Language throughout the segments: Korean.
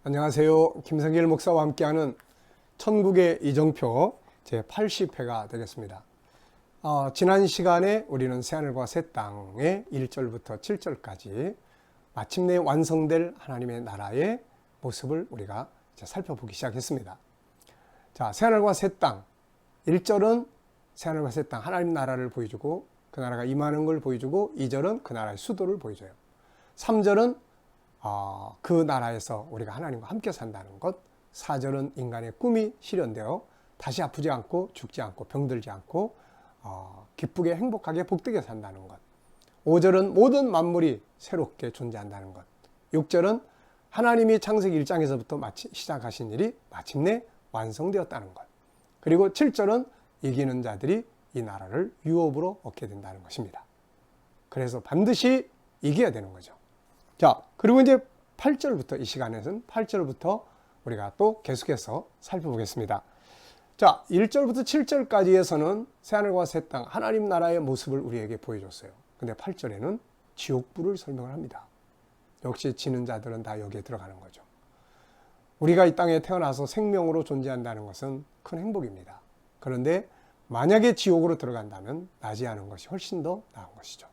안녕하세요. 김성길 목사와 함께하는 천국의 이정표 제80회가 되겠습니다. 지난 시간에 우리는 새하늘과 새 땅의 1절부터 7절까지 마침내 완성될 하나님의 나라의 모습을 우리가 이제 살펴보기 시작했습니다. 자, 새하늘과 새 땅 1절은 새하늘과 새 땅 하나님 나라를 보여주고 그 나라가 임하는 걸 보여주고 2절은 그 나라의 수도를 보여줘요. 3절은 그 나라에서 우리가 하나님과 함께 산다는 것. 4절은 인간의 꿈이 실현되어 다시 아프지 않고 죽지 않고 병들지 않고 기쁘게 행복하게 복되게 산다는 것. 5절은 모든 만물이 새롭게 존재한다는 것. 6절은 하나님이 창세기 1장에서부터 시작하신 일이 마침내 완성되었다는 것. 그리고 7절은 이기는 자들이 이 나라를 유업으로 얻게 된다는 것입니다. 그래서 반드시 이겨야 되는 거죠. 자, 그리고 이제 8절부터 이 시간에서는 8절부터 우리가 또 계속해서 살펴보겠습니다. 자, 1절부터 7절까지에서는 새하늘과 새 땅 하나님 나라의 모습을 우리에게 보여줬어요. 근데 8절에는 지옥불을 설명을 합니다. 역시 지는 자들은 다 여기에 들어가는 거죠. 우리가 이 땅에 태어나서 생명으로 존재한다는 것은 큰 행복입니다. 그런데 만약에 지옥으로 들어간다면 나지 않은 것이 훨씬 더 나은 것이죠.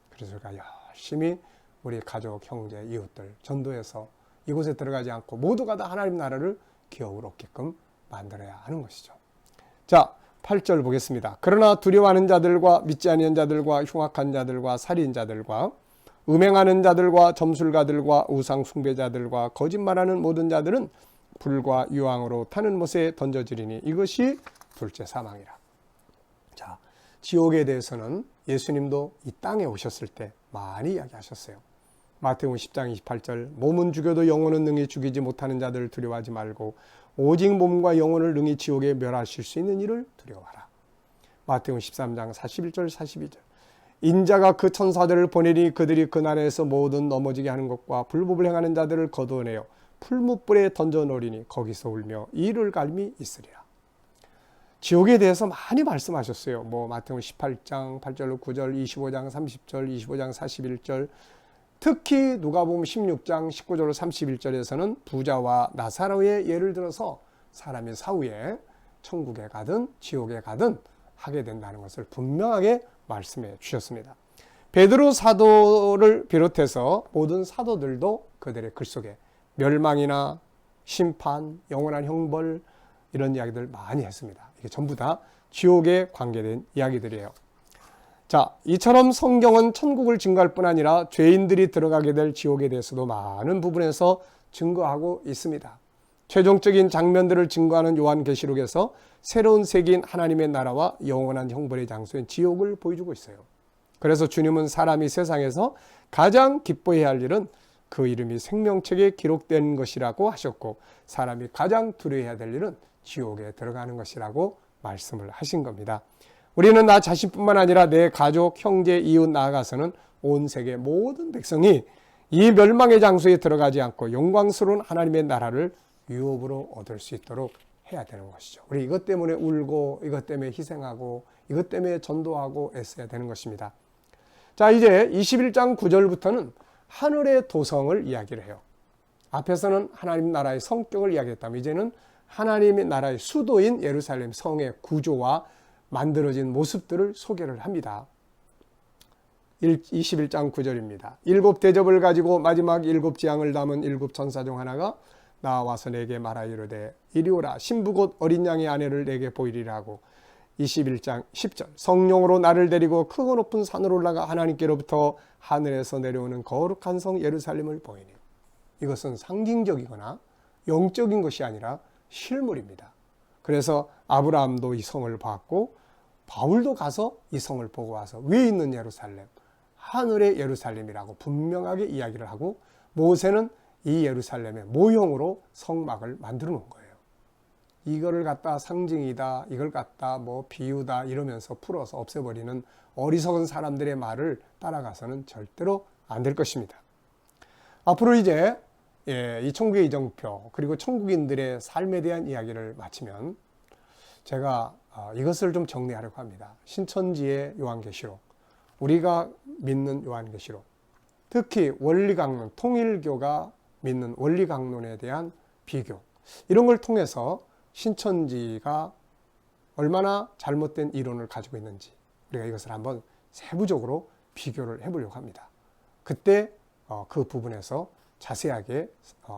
그래서 우리가 열심히 우리 가족, 형제, 이웃들 전도해서 이곳에 들어가지 않고 모두가 다 하나님 나라를 기업을 얻게끔 만들어야 하는 것이죠. 자, 8절 보겠습니다. 그러나 두려워하는 자들과 믿지 아니하는 자들과 흉악한 자들과 살인자들과 음행하는 자들과 점술가들과 우상 숭배자들과 거짓말하는 모든 자들은 불과 유황으로 타는 못에 던져지리니 이것이 둘째 사망이라. 자, 지옥에 대해서는 예수님도 이 땅에 오셨을 때 많이 이야기하셨어요. 마태복음 10장 28절 몸은 죽여도 영혼은 능히 죽이지 못하는 자들을 두려워하지 말고 오직 몸과 영혼을 능히 지옥에 멸하실 수 있는 이를 두려워하라. 마태복음 13장 41절 42절 인자가 그 천사들을 보내니 그들이 그 나라에서 모든 넘어지게 하는 것과 불법을 행하는 자들을 거두어내어 풀무불에 던져놓으리니 거기서 울며 이를 갈미 있으리라. 지옥에 대해서 많이 말씀하셨어요. 마태복음 18장 8절 9절 25장 30절 25장 41절 특히 누가복음 16장 19절 31절에서는 부자와 나사로의 예를 들어서 사람이 사후에 천국에 가든 지옥에 가든 하게 된다는 것을 분명하게 말씀해 주셨습니다. 베드로 사도를 비롯해서 모든 사도들도 그들의 글 속에 멸망이나 심판, 영원한 형벌 이런 이야기들 많이 했습니다. 이게 전부 다 지옥에 관계된 이야기들이에요. 자, 이처럼 성경은 천국을 증거할 뿐 아니라 죄인들이 들어가게 될 지옥에 대해서도 많은 부분에서 증거하고 있습니다. 최종적인 장면들을 증거하는 요한계시록에서 새로운 세계인 하나님의 나라와 영원한 형벌의 장소인 지옥을 보여주고 있어요. 그래서 주님은 사람이 세상에서 가장 기뻐해야 할 일은 그 이름이 생명책에 기록된 것이라고 하셨고 사람이 가장 두려워해야 될 일은 지옥에 들어가는 것이라고 말씀을 하신 겁니다. 우리는 나 자신뿐만 아니라 내 가족, 형제, 이웃 나아가서는 온 세계 모든 백성이 이 멸망의 장소에 들어가지 않고 영광스러운 하나님의 나라를 유업으로 얻을 수 있도록 해야 되는 것이죠. 우리 이것 때문에 울고 이것 때문에 희생하고 이것 때문에 전도하고 애써야 되는 것입니다. 자, 이제 21장 9절부터는 하늘의 도성을 이야기를 해요. 앞에서는 하나님 나라의 성격을 이야기했다면 이제는 하나님의 나라의 수도인 예루살렘 성의 구조와 만들어진 모습들을 소개를 합니다. 21장 9절입니다. 7 대접을 가지고 마지막 7 재앙을 담은 7 천사 중 하나가 나와서 내게 말하 이르되 이리 오라 신부 곧 어린 양의 아내를 내게 보이리라 하고 21장 10절 성령으로 나를 데리고 크고 높은 산으로 올라가 하나님께로부터 하늘에서 내려오는 거룩한 성 예루살렘을 보이니 이것은 상징적이거나 영적인 것이 아니라 실물입니다. 그래서 아브라함도 이 성을 봤고 바울도 가서 이 성을 보고 와서 위에 있는 예루살렘, 하늘의 예루살렘이라고 분명하게 이야기를 하고 모세는 이 예루살렘의 모형으로 성막을 만들어 놓은 거예요. 이거를 갖다 상징이다, 이걸 갖다 비유다 이러면서 풀어서 없애버리는 어리석은 사람들의 말을 따라가서는 절대로 안 될 것입니다. 앞으로 이제 이 천국의 이정표 그리고 천국인들의 삶에 대한 이야기를 마치면 제가 이것을 좀 정리하려고 합니다. 신천지의 요한계시록, 우리가 믿는 요한계시록, 특히 원리강론 통일교가 믿는 원리 강론에 대한 비교, 이런 걸 통해서 신천지가 얼마나 잘못된 이론을 가지고 있는지 우리가 이것을 한번 세부적으로 비교를 해보려고 합니다. 그때 그 부분에서 자세하게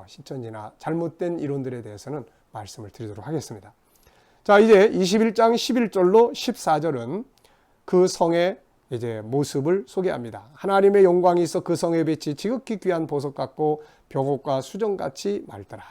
신천지나 잘못된 이론들에 대해서는 말씀을 드리도록 하겠습니다. 자, 이제 21장 11절로 14절은 그 성의 이제 모습을 소개합니다. 하나님의 영광이 있어 그 성의 빛이 지극히 귀한 보석 같고 벽옥과 수정같이 맑더라.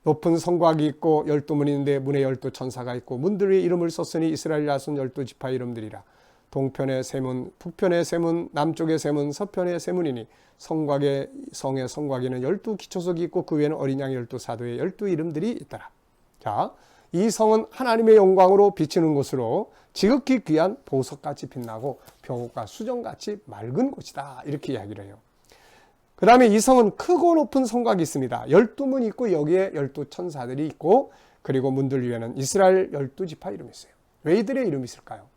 높은 성곽이 있고 12문이 있는데 문에 12천사가 있고 문들 위에 이름을 썼으니 이스라엘 야손 12지파 이름들이라. 동편의 세문, 북편의 세문, 남쪽의 세문, 서편의 세문이니 성곽의 성의 성곽에는 12기초석이 있고 그 위에는 어린 양의 12사도의 12 이름들이 있더라. 자, 이 성은 하나님의 영광으로 비치는 곳으로 지극히 귀한 보석같이 빛나고 벽옥과 수정같이 맑은 곳이다. 이렇게 이야기를 해요. 그 다음에 이 성은 크고 높은 성곽이 있습니다. 12문이 있고 여기에 12천사들이 있고 그리고 문들 위에는 이스라엘 12지파 이름이 있어요. 왜 이들의 이름이 있을까요?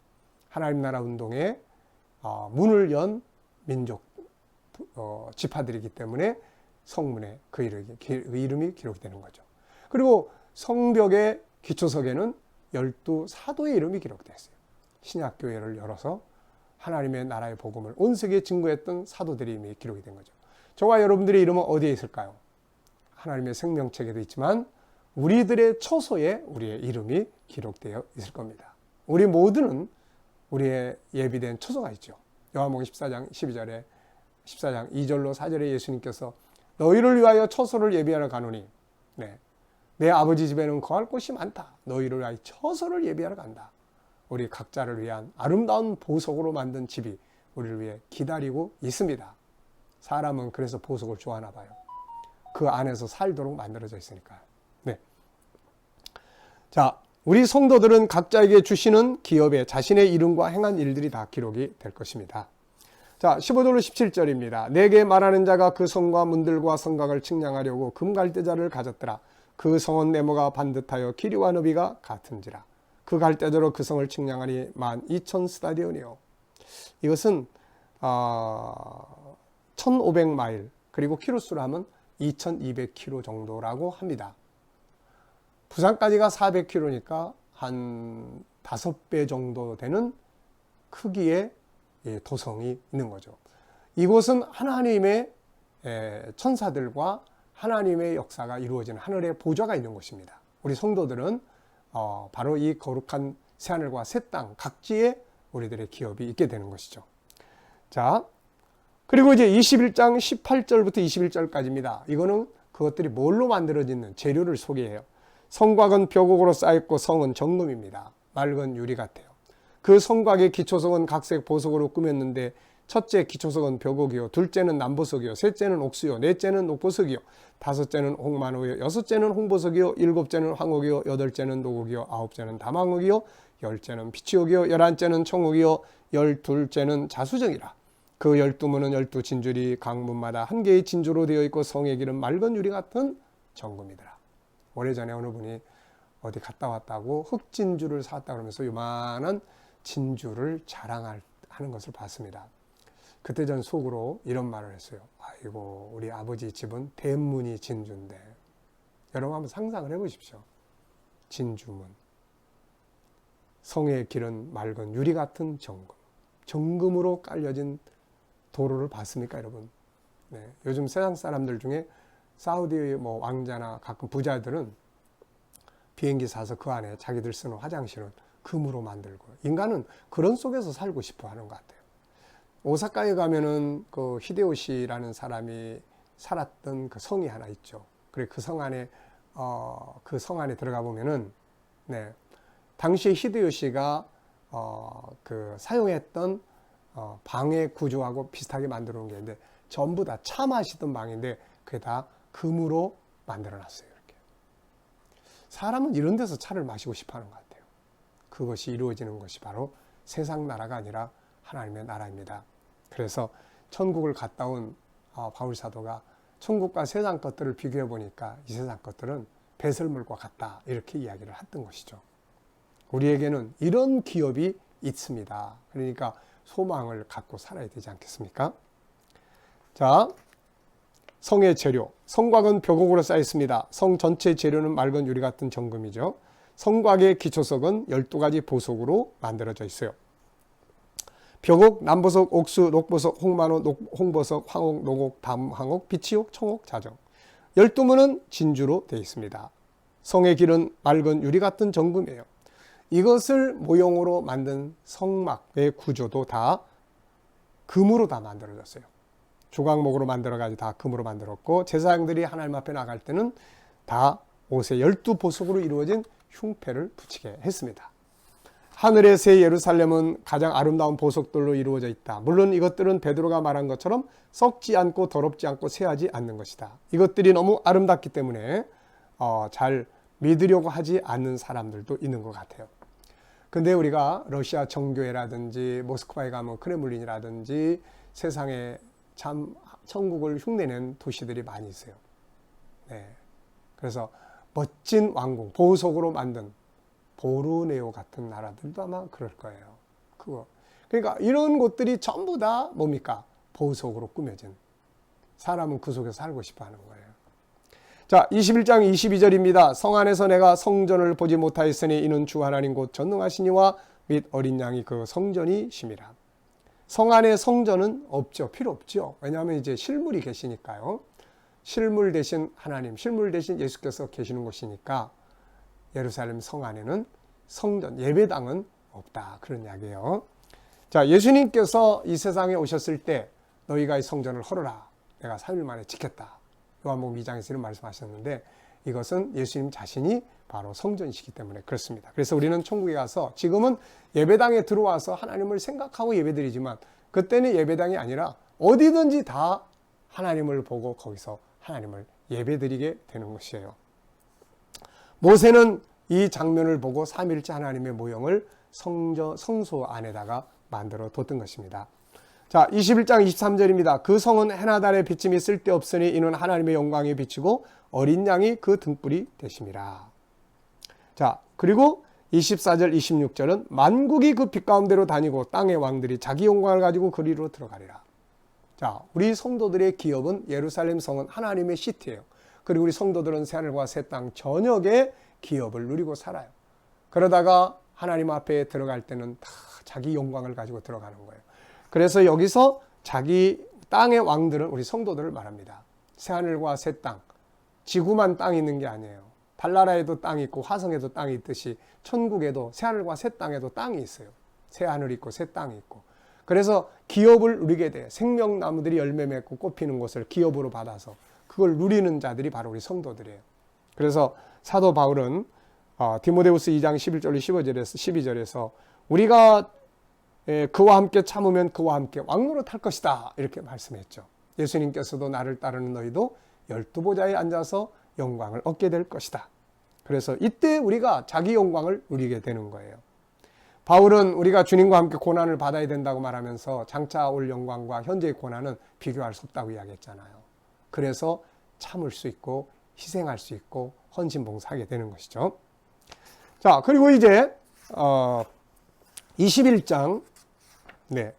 하나님 나라 운동에 문을 연 민족 지파들이기 때문에 성문에 그 이름이 기록이 되는 거죠. 그리고 성벽의 기초석에는 12사도의 이름이 기록되어 있어요. 신약교회를 열어서 하나님의 나라의 복음을 온 세계에 증거했던 사도들의 이름이 기록이 된 거죠. 저와 여러분들의 이름은 어디에 있을까요? 하나님의 생명책에도 있지만 우리들의 처소에 우리의 이름이 기록되어 있을 겁니다. 우리 모두는 우리의 예비된 처소가 있죠. 요한복음 14장 12절에 14장 2절로 4절에 예수님께서 너희를 위하여 처소를 예비하러 가노니 내 아버지 집에는 거할 곳이 많다. 너희를 위하여 처소를 예비하러 간다. 우리 각자를 위한 아름다운 보석으로 만든 집이 우리를 위해 기다리고 있습니다. 사람은 그래서 보석을 좋아하나 봐요. 그 안에서 살도록 만들어져 있으니까요. 네. 자, 우리 성도들은 각자에게 주시는 기업에 자신의 이름과 행한 일들이 다 기록이 될 것입니다. 자, 15절로 17절입니다. 내게 말하는 자가 그 성과 문들과 성곽을 측량하려고 금갈대자를 가졌더라. 그 성은 네모가 반듯하여 길이와 너비가 같은지라. 그 갈대자로 그 성을 측량하니 12,000스타디온이요. 이것은 1,500마일 그리고 키로수로 하면 2,200km 정도라고 합니다. 부산까지가 400km니까 한 5배 정도 되는 크기의 도성이 있는 거죠. 이곳은 하나님의 천사들과 하나님의 역사가 이루어지는 하늘의 보좌가 있는 곳입니다. 우리 성도들은 바로 이 거룩한 새하늘과 새 땅 각지에 우리들의 기업이 있게 되는 것이죠. 자, 그리고 이제 21장 18절부터 21절까지입니다. 이거는 그것들이 뭘로 만들어지는 재료를 소개해요. 성곽은 벽옥으로 쌓였고 성은 정금입니다. 맑은 유리 같아요. 그 성곽의 기초석은 각색 보석으로 꾸몄는데 첫째 기초석은 벽옥이요, 둘째는 남보석이요, 셋째는 옥수요, 넷째는 녹보석이요, 다섯째는 홍만호요, 여섯째는 홍보석이요, 일곱째는 황옥이요, 여덟째는 노옥이요, 아홉째는 담황옥이요, 열째는 피치옥이요, 열한째는 청옥이요, 열둘째는 자수정이라. 그 12문은 12진줄이 강문마다 한 개의 진주로 되어 있고 성의 길은 맑은 유리 같은 정금이더라. 오래전에 어느 분이 어디 갔다 왔다고 흑진주를 사왔다 그러면서 요만한 진주를 자랑하는 것을 봤습니다. 그때 전 속으로 이런 말을 했어요. 아이고, 우리 아버지 집은 대문이 진주인데. 여러분 한번 상상을 해보십시오. 진주문. 성의 길은 맑은 유리 같은 정금. 정금으로 깔려진 도로를 봤습니까, 여러분? 네. 요즘 세상 사람들 중에 사우디 왕자나 가끔 부자들은 비행기 사서 그 안에 자기들 쓰는 화장실은 금으로 만들고, 인간은 그런 속에서 살고 싶어 하는 것 같아요. 오사카에 가면은 그 히데요시라는 사람이 살았던 그 성이 하나 있죠. 그래 그 성 안에 들어가 보면은 당시에 히데요시가 그 사용했던 방의 구조하고 비슷하게 만들어 놓은 게 있는데 전부 다 차 마시던 방인데 그게 다 금으로 만들어 놨어요. 이렇게. 사람은 이런 데서 차를 마시고 싶어 하는 것 같아요. 그것이 이루어지는 것이 바로 세상 나라가 아니라 하나님의 나라입니다. 그래서 천국을 갔다 온 바울 사도가 천국과 세상 것들을 비교해 보니까 이 세상 것들은 배설물과 같다, 이렇게 이야기를 했던 것이죠. 우리에게는 이런 기업이 있습니다. 그러니까 소망을 갖고 살아야 되지 않겠습니까? 자, 성의 재료, 성곽은 벽옥으로 쌓여 있습니다. 성 전체 재료는 맑은 유리 같은 정금이죠. 성곽의 기초석은 12가지 보석으로 만들어져 있어요. 벽옥, 남보석, 옥수, 녹보석, 홍만호, 홍보석, 황옥, 노곡, 담황옥, 비치옥, 청옥, 자정. 12문은 진주로 되어 있습니다. 성의 길은 맑은 유리 같은 정금이에요. 이것을 모형으로 만든 성막의 구조도 다 금으로 다 만들어졌어요. 조각목으로 만들어가지고 다 금으로 만들었고, 제사장들이 하나님 앞에 나갈 때는 다 옷에 12보석으로 이루어진 흉패를 붙이게 했습니다. 하늘의 새 예루살렘은 가장 아름다운 보석들로 이루어져 있다. 물론 이것들은 베드로가 말한 것처럼 썩지 않고 더럽지 않고 쇠하지 않는 것이다. 이것들이 너무 아름답기 때문에 잘 믿으려고 하지 않는 사람들도 있는 것 같아요. 근데 우리가 러시아 정교회라든지 모스크바에 가면 크레물린이라든지 세상에 참 천국을 흉내낸 도시들이 많이 있어요. 네. 그래서 멋진 왕궁, 보석으로 만든 보르네오 같은 나라들도 아마 그럴 거예요. 그러니까 이런 곳들이 전부 다 뭡니까? 보석으로 꾸며진. 사람은 그 속에서 살고 싶어 하는 거예요. 자, 21장 22절입니다. 성 안에서 내가 성전을 보지 못하였으니 이는 주 하나님 곧 전능하시니와 및 어린 양이 그 성전이심이라. 성 안에 성전은 없죠. 필요 없죠. 왜냐하면 이제 실물이 계시니까요. 실물 대신 하나님, 실물 대신 예수께서 계시는 곳이니까 예루살렘 성 안에는 성전, 예배당은 없다. 그런 이야기예요. 자, 예수님께서 이 세상에 오셨을 때 너희가 이 성전을 헐어라. 내가 3일 만에 지켰다. 요한복음 2장에서 이런 말씀하셨는데 이것은 예수님 자신이 바로 성전이시기 때문에 그렇습니다. 그래서 우리는 천국에 가서 지금은 예배당에 들어와서 하나님을 생각하고 예배드리지만 그때는 예배당이 아니라 어디든지 다 하나님을 보고 거기서 하나님을 예배드리게 되는 것이에요. 모세는 이 장면을 보고 삼위일체 하나님의 모형을 성소 안에다가 만들어 뒀던 것입니다. 자, 21장 23절입니다. 그 성은 해나 달의 비침이 쓸데없으니 이는 하나님의 영광이 비치고 어린 양이 그 등불이 되심이라. 자, 그리고 24절 26절은 만국이 그 빛 가운데로 다니고 땅의 왕들이 자기 영광을 가지고 그리로 들어가리라. 자, 우리 성도들의 기업은 예루살렘 성은 하나님의 시티예요. 그리고 우리 성도들은 새하늘과 새 땅 전역의 기업을 누리고 살아요. 그러다가 하나님 앞에 들어갈 때는 다 자기 영광을 가지고 들어가는 거예요. 그래서 여기서 자기 땅의 왕들은 우리 성도들을 말합니다. 새하늘과 새 땅, 지구만 땅이 있는 게 아니에요. 달나라에도 땅이 있고 화성에도 땅이 있듯이 천국에도 새하늘과 새 땅에도 땅이 있어요. 새하늘이 있고 새 땅이 있고. 그래서 기업을 누리게 돼요. 생명나무들이 열매 맺고 꽃피는 곳을 기업으로 받아서 그걸 누리는 자들이 바로 우리 성도들이에요. 그래서 사도 바울은 디모데후서 2장 11절로 12절에서 우리가 그와 함께 참으면 그와 함께 왕노릇 할 것이다 이렇게 말씀했죠. 예수님께서도 나를 따르는 너희도 12보좌에 앉아서 영광을 얻게 될 것이다. 그래서 이때 우리가 자기 영광을 누리게 되는 거예요. 바울은 우리가 주님과 함께 고난을 받아야 된다고 말하면서 장차 올 영광과 현재의 고난은 비교할 수 없다고 이야기했잖아요. 그래서 참을 수 있고 희생할 수 있고 헌신봉사하게 되는 것이죠. 자, 그리고 이제 21장 네.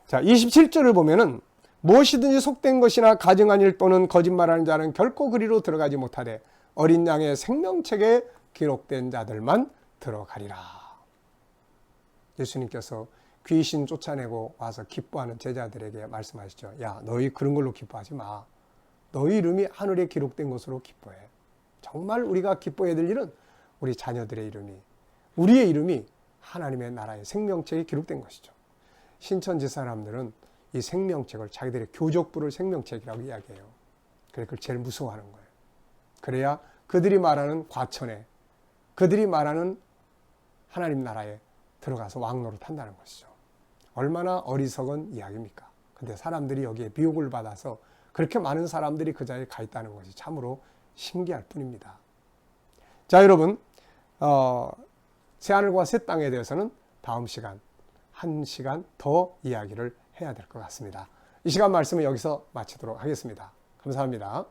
자, 27절을 보면은 무엇이든지 속된 것이나 가증한 일 또는 거짓말하는 자는 결코 그리로 들어가지 못하되 어린 양의 생명책에 기록된 자들만 들어가리라. 예수님께서 귀신 쫓아내고 와서 기뻐하는 제자들에게 말씀하시죠. 야, 너희 그런 걸로 기뻐하지 마. 너희 이름이 하늘에 기록된 것으로 기뻐해. 정말 우리가 기뻐해야 될 일은 우리 자녀들의 이름이, 우리의 이름이 하나님의 나라의 생명책에 기록된 것이죠. 신천지 사람들은 이 생명책을 자기들의 교적부를 생명책이라고 이야기해요. 그래서 그걸 제일 무서워하는 거예요. 그래야 그들이 말하는 과천에, 그들이 말하는 하나님 나라에 들어가서 왕노릇 한다는 것이죠. 얼마나 어리석은 이야기입니까? 근데 사람들이 여기에 미혹을 받아서 그렇게 많은 사람들이 그 자리에 가 있다는 것이 참으로 신기할 뿐입니다. 자, 여러분, 새하늘과 새 땅에 대해서는 다음 시간, 1시간 더 이야기를 해야 될 것 같습니다. 이 시간 말씀은 여기서 마치도록 하겠습니다. 감사합니다.